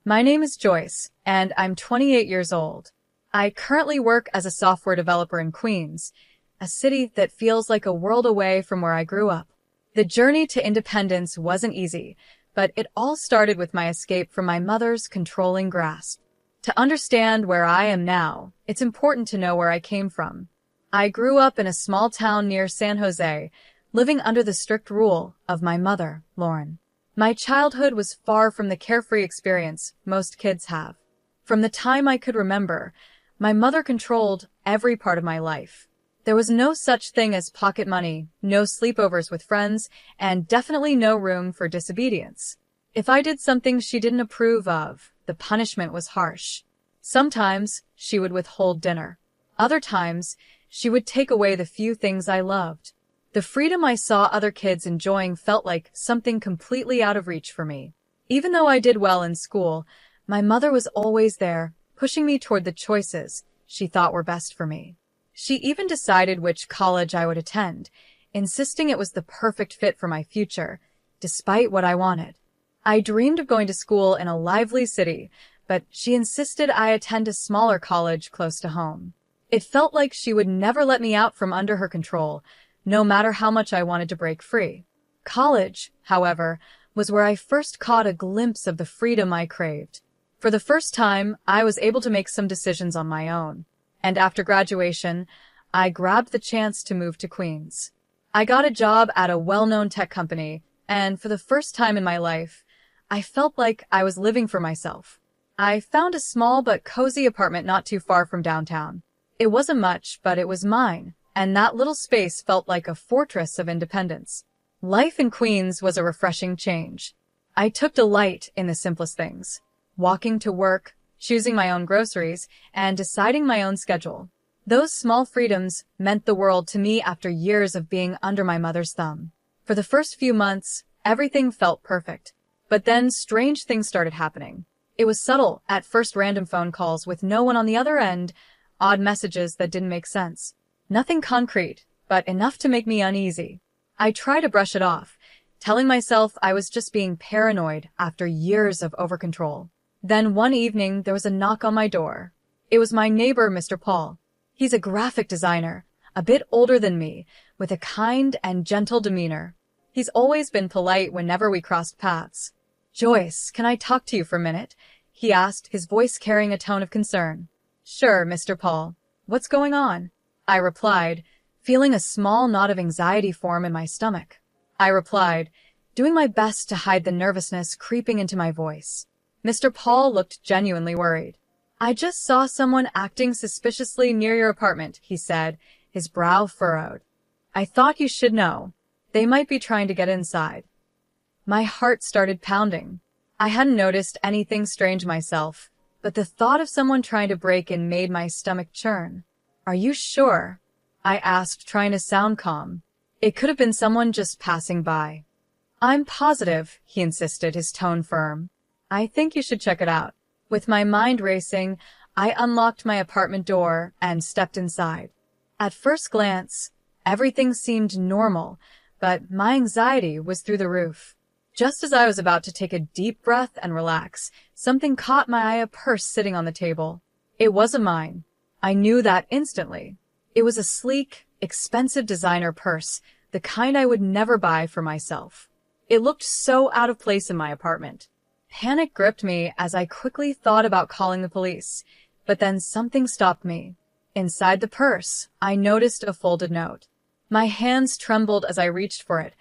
My name is Joyce, and I'm 28 years old. I currently work as a software developer in Queens, a city that feels like a world away from where I grew up. The journey to independence wasn't easy, but it all started with my escape from my mother's controlling grasp. To understand where I am now, it's important to know where I came from. I grew up in a small town near San Jose, living under the strict rule of my mother, Lauren. My childhood was far from the carefree experience most kids have. From the time I could remember, my mother controlled every part of my life. There was no such thing as pocket money, no sleepovers with friends, and definitely no room for disobedience. If I did something she didn't approve of, the punishment was harsh. Sometimes she would withhold dinner. Other times, she would take away the few things I loved. The freedom I saw other kids enjoying felt like something completely out of reach for me. Even though I did well in school, my mother was always there, pushing me toward the choices she thought were best for me. She even decided which college I would attend, insisting it was the perfect fit for my future, despite what I wanted. I dreamed of going to school in a lively city, but she insisted I attend a smaller college close to home. It felt like she would never let me out from under her control, no matter how much I wanted to break free. College, however, was where I first caught a glimpse of the freedom I craved. For the first time, I was able to make some decisions on my own. And after graduation, I grabbed the chance to move to Queens. I got a job at a well-known tech company, and for the first time in my life, I felt like I was living for myself. I found a small but cozy apartment not too far from downtown. It wasn't much, but it was mine, and that little space felt like a fortress of independence. Life in Queens was a refreshing change. I took delight in the simplest things: walking to work, choosing my own groceries, and deciding my own schedule. Those small freedoms meant the world to me after years of being under my mother's thumb. For the first few months, everything felt perfect. But then strange things started happening. It was subtle, at first random phone calls with no one on the other end, odd messages that didn't make sense. Nothing concrete, but enough to make me uneasy. I tried to brush it off, telling myself I was just being paranoid after years of overcontrol. Then one evening, there was a knock on my door. It was my neighbor, Mr. Paul. He's a graphic designer, a bit older than me, with a kind and gentle demeanor. He's always been polite whenever we crossed paths. "Joyce, can I talk to you for a minute?" he asked, his voice carrying a tone of concern. "Sure, Mr. Paul. What's going on?" I replied, feeling a small knot of anxiety form in my stomach. Doing my best to hide the nervousness creeping into my voice. Mr. Paul looked genuinely worried. "I just saw someone acting suspiciously near your apartment," he said, his brow furrowed. "I thought you should know. They might be trying to get inside." My heart started pounding. I hadn't noticed anything strange myself, but the thought of someone trying to break in made my stomach churn. "Are you sure?" I asked, trying to sound calm. "It could have been someone just passing by." "I'm positive," he insisted, his tone firm. "I think you should check it out." With my mind racing, I unlocked my apartment door and stepped inside. At first glance, everything seemed normal, but my anxiety was through the roof. Just as I was about to take a deep breath and relax, something caught my eye: a purse sitting on the table. It wasn't mine. I knew that instantly. It was a sleek, expensive designer purse, the kind I would never buy for myself. It looked so out of place in my apartment. Panic gripped me as I quickly thought about calling the police, but then something stopped me. Inside the purse, I noticed a folded note. My hands trembled as I reached for it,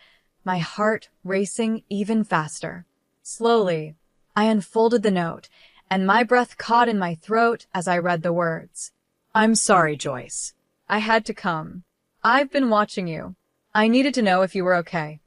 my heart racing even faster. Slowly, I unfolded the note, and my breath caught in my throat as I read the words. "I'm sorry, Joyce. I had to come. I've been watching you. I needed to know if you were okay."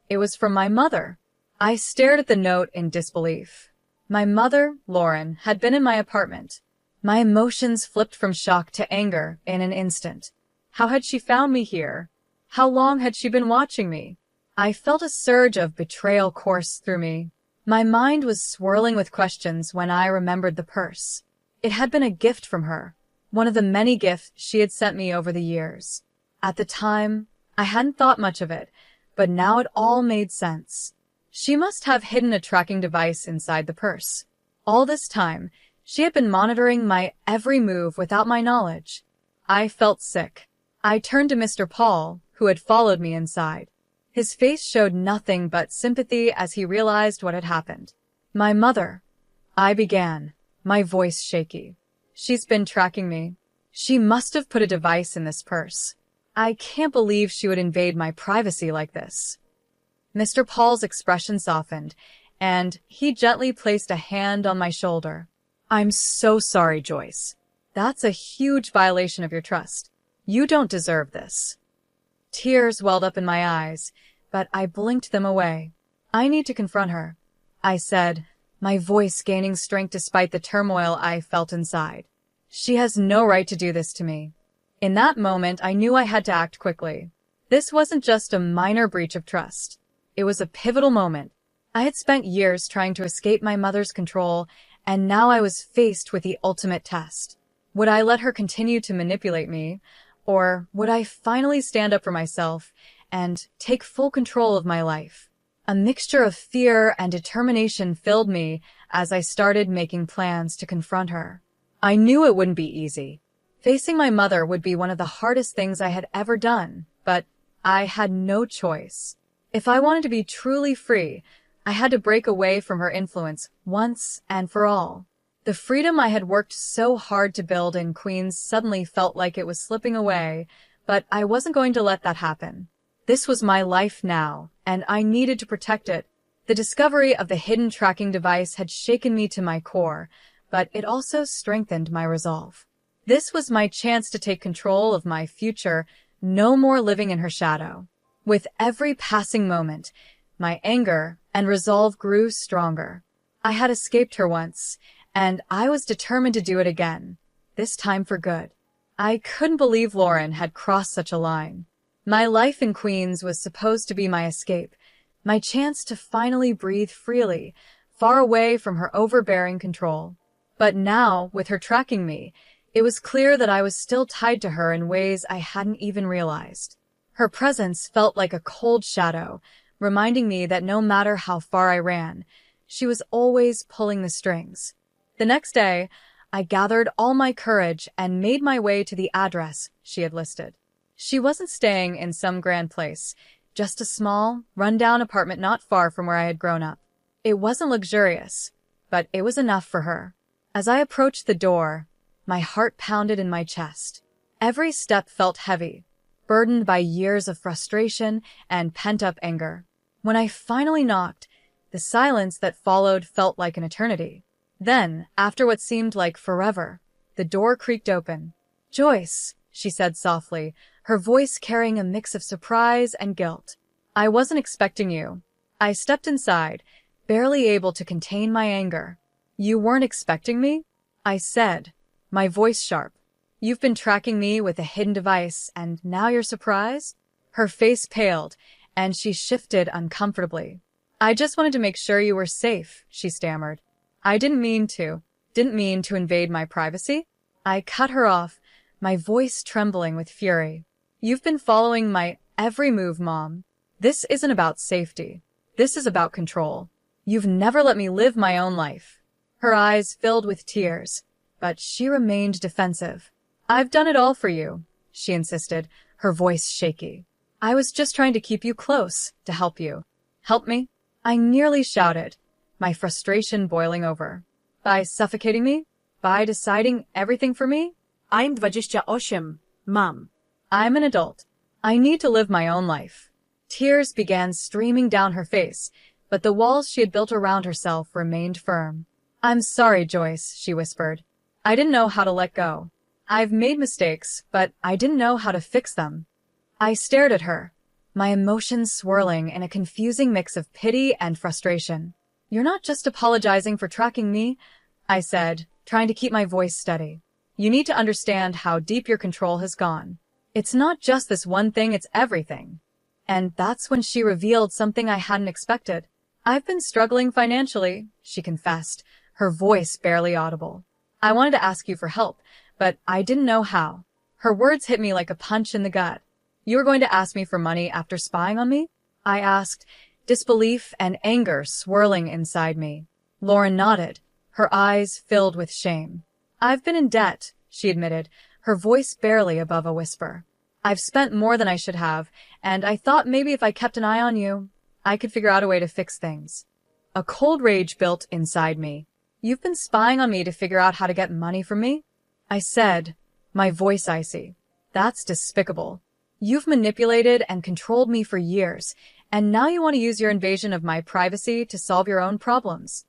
It was from my mother. I stared at the note in disbelief. My mother, Lauren, had been in my apartment. My emotions flipped from shock to anger in an instant. How had she found me here? How long had she been watching me? I felt a surge of betrayal course through me. My mind was swirling with questions when I remembered the purse. It had been a gift from her, one of the many gifts she had sent me over the years. At the time, I hadn't thought much of it, but now it all made sense. She must have hidden a tracking device inside the purse. All this time, she had been monitoring my every move without my knowledge. I felt sick. I turned to Mr. Paul, who had followed me inside. His face showed nothing but sympathy as he realized what had happened. My mother, I began, my voice shaky. She's been tracking me. She must have put a device in this purse. I can't believe she would invade my privacy like this. Mr. Paul's expression softened, and he gently placed a hand on my shoulder. I'm so sorry, Joyce. That's a huge violation of your trust. You don't deserve this. Tears welled up in my eyes, but I blinked them away. I need to confront her, I said, my voice gaining strength despite the turmoil I felt inside. She has no right to do this to me. In that moment, I knew I had to act quickly. This wasn't just a minor breach of trust. It was a pivotal moment. I had spent years trying to escape my mother's control, and now I was faced with the ultimate test. Would I let her continue to manipulate me, or would I finally stand up for myself and take full control of my life? A mixture of fear and determination filled me as I started making plans to confront her. I knew it wouldn't be easy. Facing my mother would be one of the hardest things I had ever done, but I had no choice. If I wanted to be truly free, I had to break away from her influence once and for all. The freedom I had worked so hard to build in Queens suddenly felt like it was slipping away, but I wasn't going to let that happen. This was my life now, and I needed to protect it. The discovery of the hidden tracking device had shaken me to my core, but it also strengthened my resolve. This was my chance to take control of my future, no more living in her shadow. With every passing moment, my anger and resolve grew stronger. I had escaped her once, and I was determined to do it again, this time for good. I couldn't believe Lauren had crossed such a line. My life in Queens was supposed to be my escape, my chance to finally breathe freely, far away from her overbearing control. But now, with her tracking me, it was clear that I was still tied to her in ways I hadn't even realized. Her presence felt like a cold shadow, reminding me that no matter how far I ran, she was always pulling the strings. The next day, I gathered all my courage and made my way to the address she had listed. She wasn't staying in some grand place, just a small, run-down apartment not far from where I had grown up. It wasn't luxurious, but it was enough for her. As I approached the door, my heart pounded in my chest. Every step felt heavy, burdened by years of frustration and pent-up anger. When I finally knocked, the silence that followed felt like an eternity. Then, after what seemed like forever, the door creaked open. "Joyce," she said softly, her voice carrying a mix of surprise and guilt. "I wasn't expecting you." I stepped inside, barely able to contain my anger. "You weren't expecting me?" I said, my voice sharp. "You've been tracking me with a hidden device, and now you're surprised?" Her face paled, and she shifted uncomfortably. "I just wanted to make sure you were safe," she stammered. "I didn't mean to invade my privacy." I cut her off, my voice trembling with fury. "You've been following my every move, Mom. This isn't about safety. This is about control. You've never let me live my own life." Her eyes filled with tears, but she remained defensive. "I've done it all for you," she insisted, her voice shaky. "I was just trying to keep you close, to help you." "Help me?" I nearly shouted, my frustration boiling over. "By suffocating me? By deciding everything for me?" I'm 28, Mom. I'm an adult. I need to live my own life. Tears began streaming down her face, but the walls she had built around herself remained firm. "I'm sorry, Joyce," she whispered. "I didn't know how to let go. I've made mistakes, but I didn't know how to fix them." I stared at her, my emotions swirling in a confusing mix of pity and frustration. "You're not just apologizing for tracking me," I said, trying to keep my voice steady. "You need to understand how deep your control has gone. It's not just this one thing, it's everything." And that's when she revealed something I hadn't expected. "I've been struggling financially," she confessed, her voice barely audible. "I wanted to ask you for help, but I didn't know how." Her words hit me like a punch in the gut. "You were going to ask me for money after spying on me?" I asked, disbelief and anger swirling inside me. Lauren nodded, her eyes filled with shame. "I've been in debt," she admitted, her voice barely above a whisper. "I've spent more than I should have, and I thought maybe if I kept an eye on you, I could figure out a way to fix things." A cold rage built inside me. "You've been spying on me to figure out how to get money from me?" I said, my voice icy. "That's despicable. You've manipulated and controlled me for years, and now you want to use your invasion of my privacy to solve your own problems."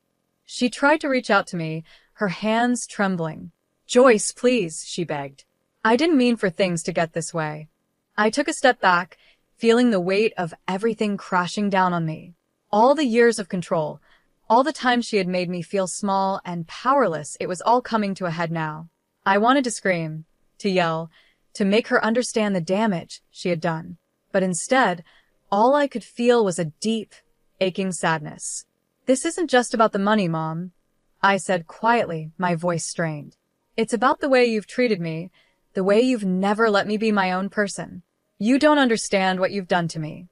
She tried to reach out to me, her hands trembling. "Joyce, please," she begged. "I didn't mean for things to get this way." I took a step back, feeling the weight of everything crashing down on me. All the years of control, all the time she had made me feel small and powerless, it was all coming to a head now. I wanted to scream, to yell, to make her understand the damage she had done. But instead, all I could feel was a deep, aching sadness. "This isn't just about the money, Mom," I said quietly, my voice strained. "It's about the way you've treated me, the way you've never let me be my own person. You don't understand what you've done to me."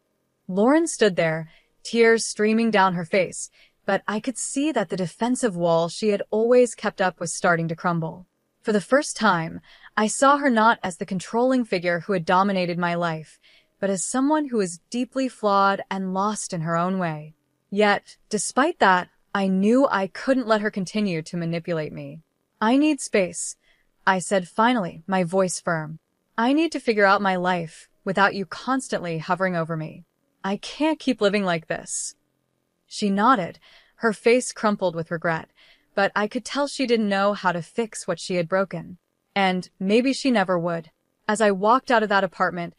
Lauren stood there, tears streaming down her face, but I could see that the defensive wall she had always kept up was starting to crumble. For the first time, I saw her not as the controlling figure who had dominated my life, but as someone who was deeply flawed and lost in her own way. Yet, despite that, I knew I couldn't let her continue to manipulate me. "I need space," I said finally, my voice firm. "I need to figure out my life without you constantly hovering over me. I can't keep living like this." She nodded, her face crumpled with regret, but I could tell she didn't know how to fix what she had broken. And maybe she never would. As I walked out of that apartment,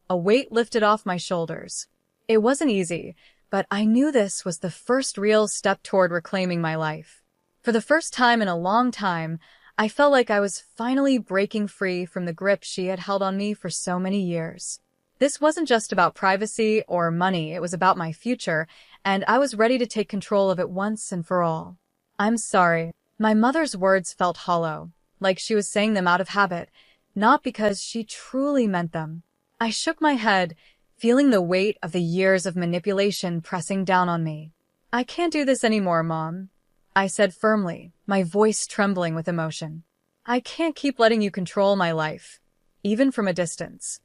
a weight lifted off my shoulders. It wasn't easy, but I knew this was the first real step toward reclaiming my life. For the first time in a long time, I felt like I was finally breaking free from the grip she had held on me for so many years. This wasn't just about privacy or money, it was about my future, and I was ready to take control of it once and for all. "I'm sorry." My mother's words felt hollow, like she was saying them out of habit, not because she truly meant them. I shook my head, feeling the weight of the years of manipulation pressing down on me. "I can't do this anymore, Mom," I said firmly, my voice trembling with emotion. "I can't keep letting you control my life, even from a distance."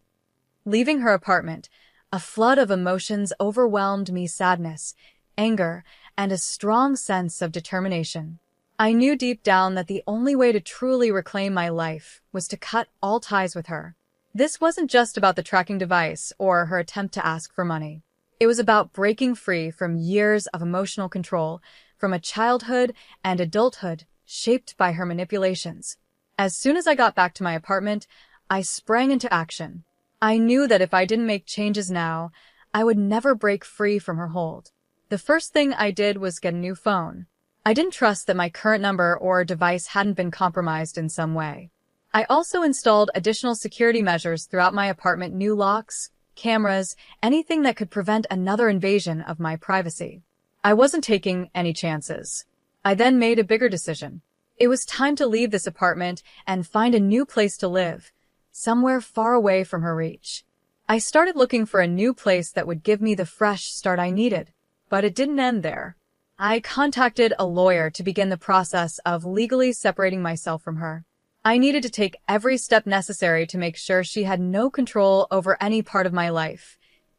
Leaving her apartment, a flood of emotions overwhelmed me: sadness, anger, and a strong sense of determination. I knew deep down that the only way to truly reclaim my life was to cut all ties with her. This wasn't just about the tracking device or her attempt to ask for money. It was about breaking free from years of emotional control, from a childhood and adulthood shaped by her manipulations. As soon as I got back to my apartment, I sprang into action. I knew that if I didn't make changes now, I would never break free from her hold. The first thing I did was get a new phone. I didn't trust that my current number or device hadn't been compromised in some way. I also installed additional security measures throughout my apartment: new locks, cameras, anything that could prevent another invasion of my privacy. I wasn't taking any chances. I then made a bigger decision. It was time to leave this apartment and find a new place to live, somewhere far away from her reach. I started looking for a new place that would give me the fresh start I needed, but it didn't end there. I contacted a lawyer to begin the process of legally separating myself from her. I needed to take every step necessary to make sure she had no control over any part of my life,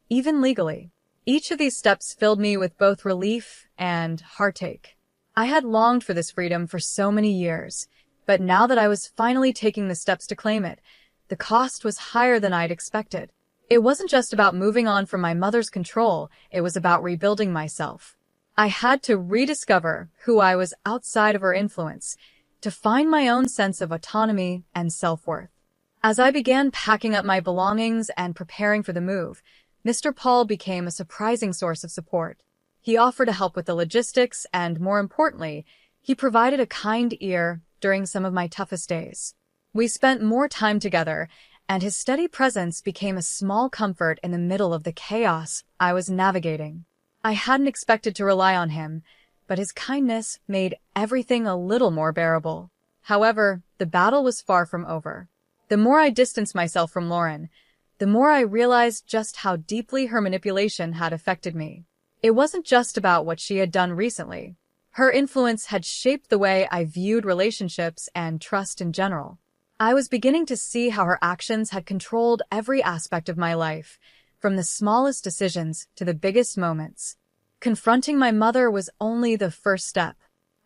even legally. Each of these steps filled me with both relief and heartache. I had longed for this freedom for so many years, but now that I was finally taking the steps to claim it, the cost was higher than I'd expected. It wasn't just about moving on from my mother's control, it was about rebuilding myself. I had to rediscover who I was outside of her influence, to find my own sense of autonomy and self-worth. As I began packing up my belongings and preparing for the move, Mr. Paul became a surprising source of support. He offered to help with the logistics and, more importantly, he provided a kind ear during some of my toughest days. We spent more time together, and his steady presence became a small comfort in the middle of the chaos I was navigating. I hadn't expected to rely on him, but his kindness made everything a little more bearable. However, the battle was far from over. The more I distanced myself from Lauren, the more I realized just how deeply her manipulation had affected me. It wasn't just about what she had done recently. Her influence had shaped the way I viewed relationships and trust in general. I was beginning to see how her actions had controlled every aspect of my life, from the smallest decisions to the biggest moments. Confronting my mother was only the first step.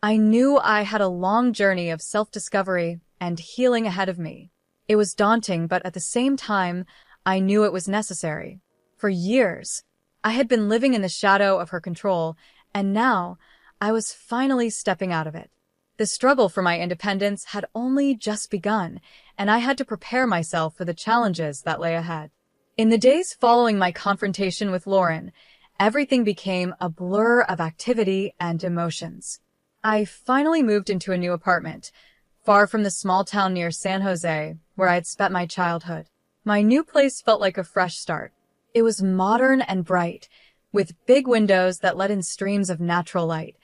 I knew I had a long journey of self-discovery and healing ahead of me. It was daunting, but at the same time, I knew it was necessary. For years, I had been living in the shadow of her control, and now I was finally stepping out of it. The struggle for my independence had only just begun, and I had to prepare myself for the challenges that lay ahead. In the days following my confrontation with Lauren, everything became a blur of activity and emotions. I finally moved into a new apartment, far from the small town near San Jose, where I had spent my childhood. My new place felt like a fresh start. It was modern and bright, with big windows that let in streams of natural light,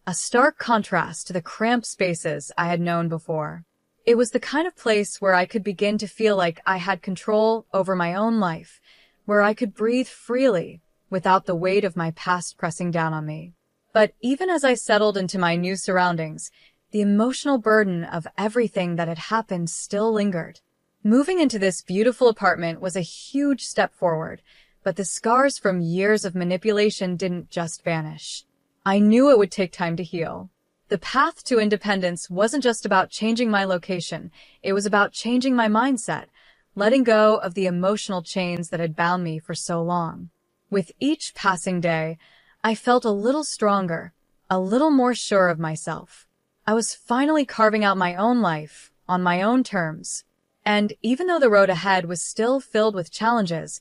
a stark contrast to the cramped spaces I had known before. It was the kind of place where I could begin to feel like I had control over my own life, where I could breathe freely without the weight of my past pressing down on me. But even as I settled into my new surroundings, the emotional burden of everything that had happened still lingered. Moving into this beautiful apartment was a huge step forward, but the scars from years of manipulation didn't just vanish. I knew it would take time to heal. The path to independence wasn't just about changing my location, it was about changing my mindset, letting go of the emotional chains that had bound me for so long. With each passing day, I felt a little stronger, a little more sure of myself. I was finally carving out my own life, on my own terms. And even though the road ahead was still filled with challenges,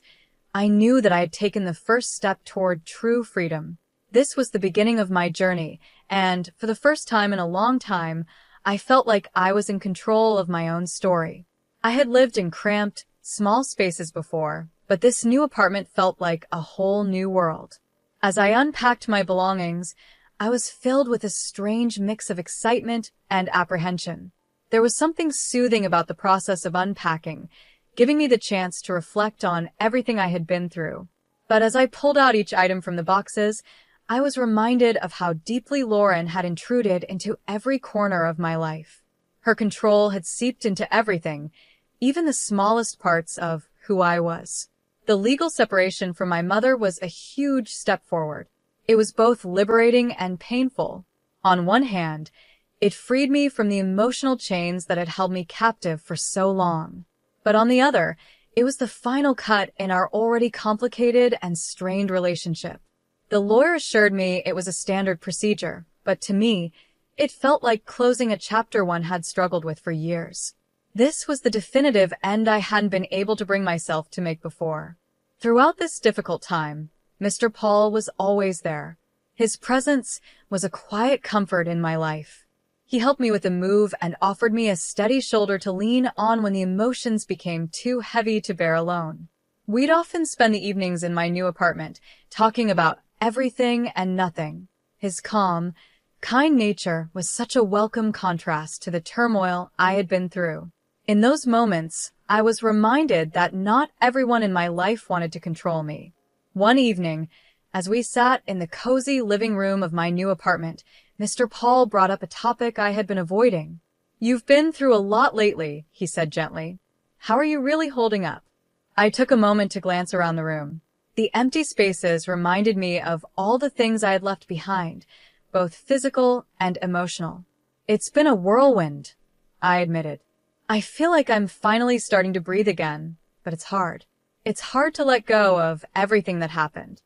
I knew that I had taken the first step toward true freedom. This was the beginning of my journey, and for the first time in a long time, I felt like I was in control of my own story. I had lived in cramped, small spaces before, but this new apartment felt like a whole new world. As I unpacked my belongings, I was filled with a strange mix of excitement and apprehension. There was something soothing about the process of unpacking, giving me the chance to reflect on everything I had been through. But as I pulled out each item from the boxes, I was reminded of how deeply Lauren had intruded into every corner of my life. Her control had seeped into everything, even the smallest parts of who I was. The legal separation from my mother was a huge step forward. It was both liberating and painful. On one hand, it freed me from the emotional chains that had held me captive for so long. But on the other, it was the final cut in our already complicated and strained relationship. The lawyer assured me it was a standard procedure, but to me, it felt like closing a chapter one had struggled with for years. This was the definitive end I hadn't been able to bring myself to make before. Throughout this difficult time, Mr. Paul was always there. His presence was a quiet comfort in my life. He helped me with the move and offered me a steady shoulder to lean on when the emotions became too heavy to bear alone. We'd often spend the evenings in my new apartment, talking about everything and nothing. His calm, kind nature was such a welcome contrast to the turmoil I had been through. In those moments, I was reminded that not everyone in my life wanted to control me. One evening, as we sat in the cozy living room of my new apartment, Mr. Paul brought up a topic I had been avoiding. "You've been through a lot lately," he said gently. "How are you really holding up?" I took a moment to glance around the room. The empty spaces reminded me of all the things I had left behind, both physical and emotional. "It's been a whirlwind," I admitted. "I feel like I'm finally starting to breathe again, but it's hard. It's hard to let go of everything that happened."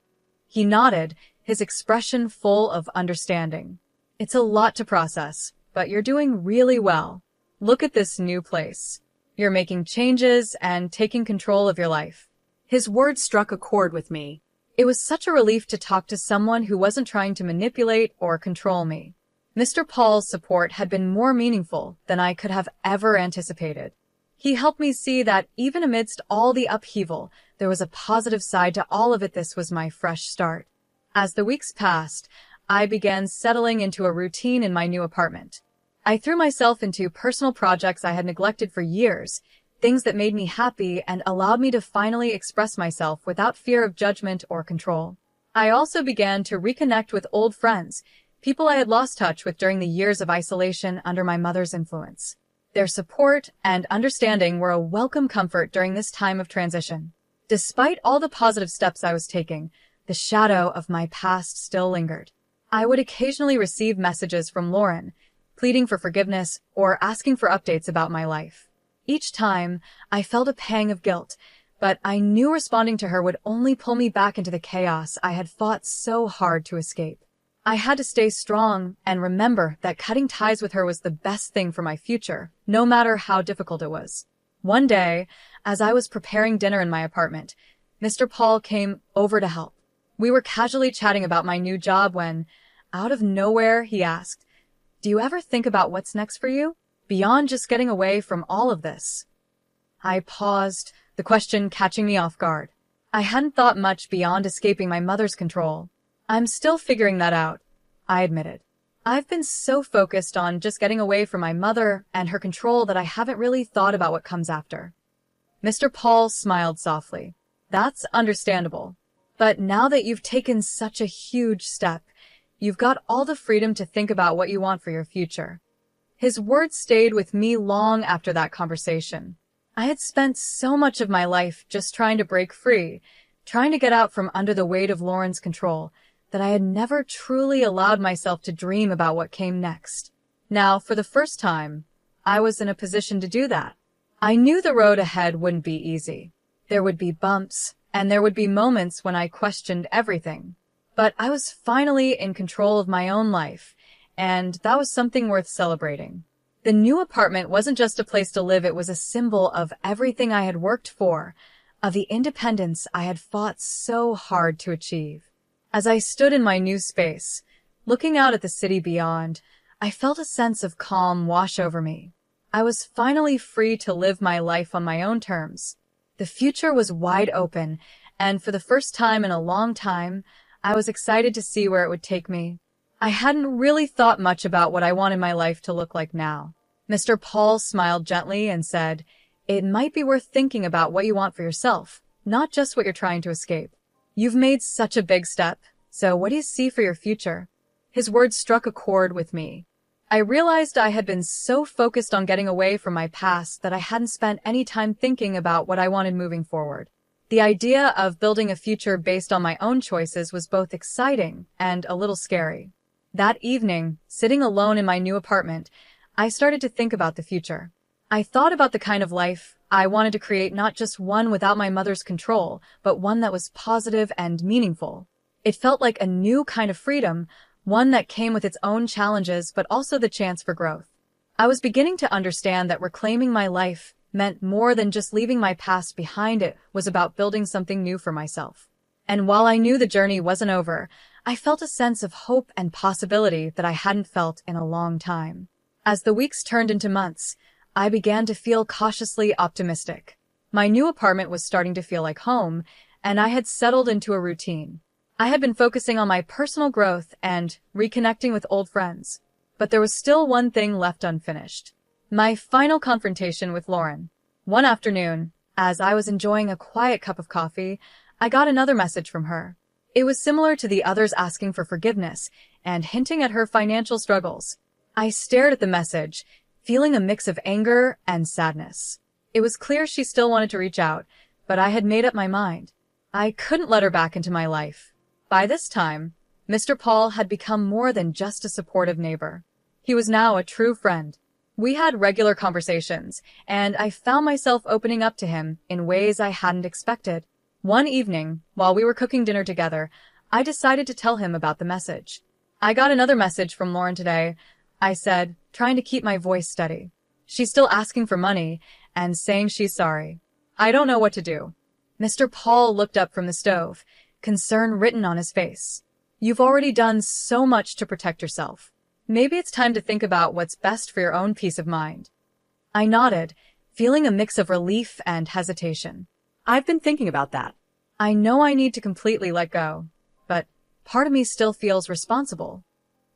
He nodded, his expression full of understanding. "It's a lot to process, but you're doing really well. Look at this new place. You're making changes and taking control of your life." His words struck a chord with me. It was such a relief to talk to someone who wasn't trying to manipulate or control me. Mr. Paul's support had been more meaningful than I could have ever anticipated. He helped me see that even amidst all the upheaval, there was a positive side to all of it. This was my fresh start. As the weeks passed, I began settling into a routine in my new apartment. I threw myself into personal projects I had neglected for years, things that made me happy and allowed me to finally express myself without fear of judgment or control. I also began to reconnect with old friends, people I had lost touch with during the years of isolation under my mother's influence. Their support and understanding were a welcome comfort during this time of transition. Despite all the positive steps I was taking, the shadow of my past still lingered. I would occasionally receive messages from Lauren, pleading for forgiveness or asking for updates about my life. Each time, I felt a pang of guilt, but I knew responding to her would only pull me back into the chaos I had fought so hard to escape. I had to stay strong and remember that cutting ties with her was the best thing for my future, no matter how difficult it was. One day, as I was preparing dinner in my apartment, Mr. Paul came over to help. We were casually chatting about my new job when, out of nowhere, he asked, "Do you ever think about what's next for you? Beyond just getting away from all of this?" I paused, the question catching me off guard. I hadn't thought much beyond escaping my mother's control. "I'm still figuring that out," I admitted. "I've been so focused on just getting away from my mother and her control that I haven't really thought about what comes after." Mr. Paul smiled softly. "That's understandable. But now that you've taken such a huge step, you've got all the freedom to think about what you want for your future." His words stayed with me long after that conversation. I had spent so much of my life just trying to break free, trying to get out from under the weight of Lauren's control, that I had never truly allowed myself to dream about what came next. Now, for the first time, I was in a position to do that. I knew the road ahead wouldn't be easy. There would be bumps, and there would be moments when I questioned everything. But I was finally in control of my own life, and that was something worth celebrating. The new apartment wasn't just a place to live, it was a symbol of everything I had worked for, of the independence I had fought so hard to achieve. As I stood in my new space, looking out at the city beyond, I felt a sense of calm wash over me. I was finally free to live my life on my own terms. The future was wide open, and for the first time in a long time, I was excited to see where it would take me. I hadn't really thought much about what I wanted my life to look like now. Mr. Paul smiled gently and said, "It might be worth thinking about what you want for yourself, not just what you're trying to escape. You've made such a big step, so what do you see for your future?" His words struck a chord with me. I realized I had been so focused on getting away from my past that I hadn't spent any time thinking about what I wanted moving forward. The idea of building a future based on my own choices was both exciting and a little scary. That evening, sitting alone in my new apartment, I started to think about the future. I thought about the kind of life I wanted to create, not just one without my mother's control, but one that was positive and meaningful. It felt like a new kind of freedom, one that came with its own challenges but also the chance for growth. I was beginning to understand that reclaiming my life meant more than just leaving my past behind. It was about building something new for myself. And while I knew the journey wasn't over, I felt a sense of hope and possibility that I hadn't felt in a long time. As the weeks turned into months, I began to feel cautiously optimistic. My new apartment was starting to feel like home, and I had settled into a routine. I had been focusing on my personal growth and reconnecting with old friends. But there was still one thing left unfinished. My final confrontation with Lauren. One afternoon, as I was enjoying a quiet cup of coffee, I got another message from her. It was similar to the others, asking for forgiveness and hinting at her financial struggles. I stared at the message, feeling a mix of anger and sadness. It was clear she still wanted to reach out, but I had made up my mind. I couldn't let her back into my life. By this time, Mr. Paul had become more than just a supportive neighbor. He was now a true friend. We had regular conversations, and I found myself opening up to him in ways I hadn't expected. One evening, while we were cooking dinner together, I decided to tell him about the message. "I got another message from Lauren today," I said, trying to keep my voice steady. "She's still asking for money and saying she's sorry. I don't know what to do." Mr. Paul looked up from the stove, concern written on his face. "You've already done so much to protect yourself. Maybe it's time to think about what's best for your own peace of mind." I nodded, feeling a mix of relief and hesitation. I've been thinking about that. I know I need to completely let go, but part of me still feels responsible.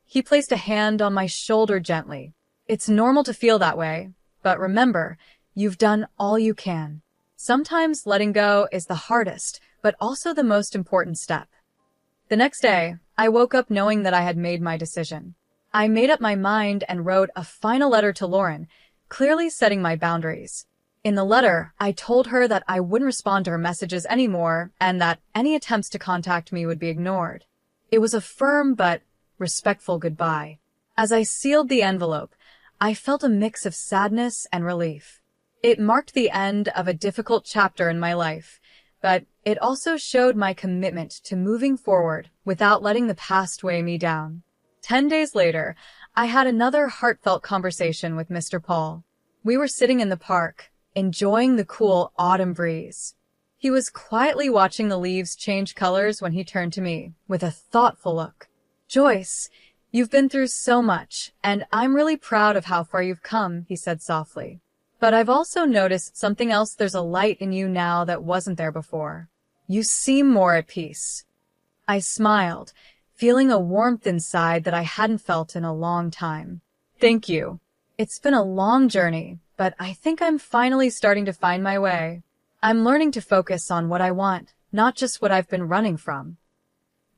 He placed a hand on my shoulder gently. "It's normal to feel that way, but remember, you've done all you can. Sometimes letting go is the hardest, but also the most important step." The next day, I woke up knowing that I had made my decision. I made up my mind and wrote a final letter to Lauren, clearly setting my boundaries. In the letter, I told her that I wouldn't respond to her messages anymore and that any attempts to contact me would be ignored. It was a firm but respectful goodbye. As I sealed the envelope, I felt a mix of sadness and relief. It marked the end of a difficult chapter in my life, but it also showed my commitment to moving forward without letting the past weigh me down. 10 days later, I had another heartfelt conversation with Mr. Paul. We were sitting in the park, enjoying the cool autumn breeze. He was quietly watching the leaves change colors when he turned to me with a thoughtful look. "Joyce, you've been through so much, and I'm really proud of how far you've come," he said softly. "But I've also noticed something else. There's a light in you now that wasn't there before. You seem more at peace." I smiled, feeling a warmth inside that I hadn't felt in a long time. "Thank you. It's been a long journey, but I think I'm finally starting to find my way. I'm learning to focus on what I want, not just what I've been running from."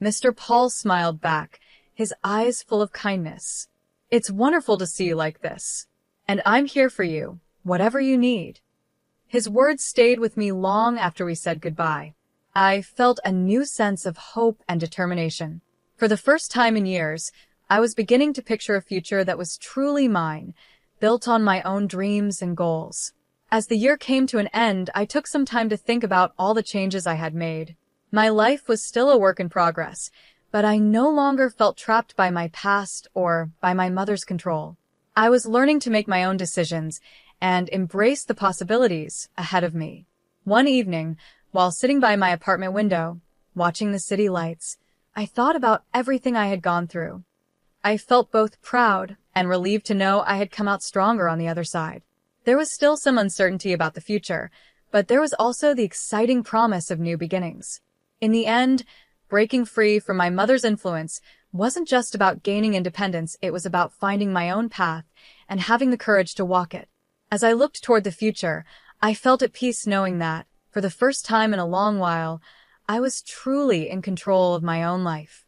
Mr. Paul smiled back, his eyes full of kindness. "It's wonderful to see you like this. And I'm here for you, whatever you need." His words stayed with me long after we said goodbye. I felt a new sense of hope and determination. For the first time in years, I was beginning to picture a future that was truly mine, built on my own dreams and goals. As the year came to an end, I took some time to think about all the changes I had made. My life was still a work in progress, but I no longer felt trapped by my past or by my mother's control. I was learning to make my own decisions and embrace the possibilities ahead of me. One evening, while sitting by my apartment window, watching the city lights, I thought about everything I had gone through. I felt both proud and relieved to know I had come out stronger on the other side. There was still some uncertainty about the future, but there was also the exciting promise of new beginnings. In the end, breaking free from my mother's influence wasn't just about gaining independence, it was about finding my own path and having the courage to walk it. As I looked toward the future, I felt at peace knowing that, for the first time in a long while, I was truly in control of my own life.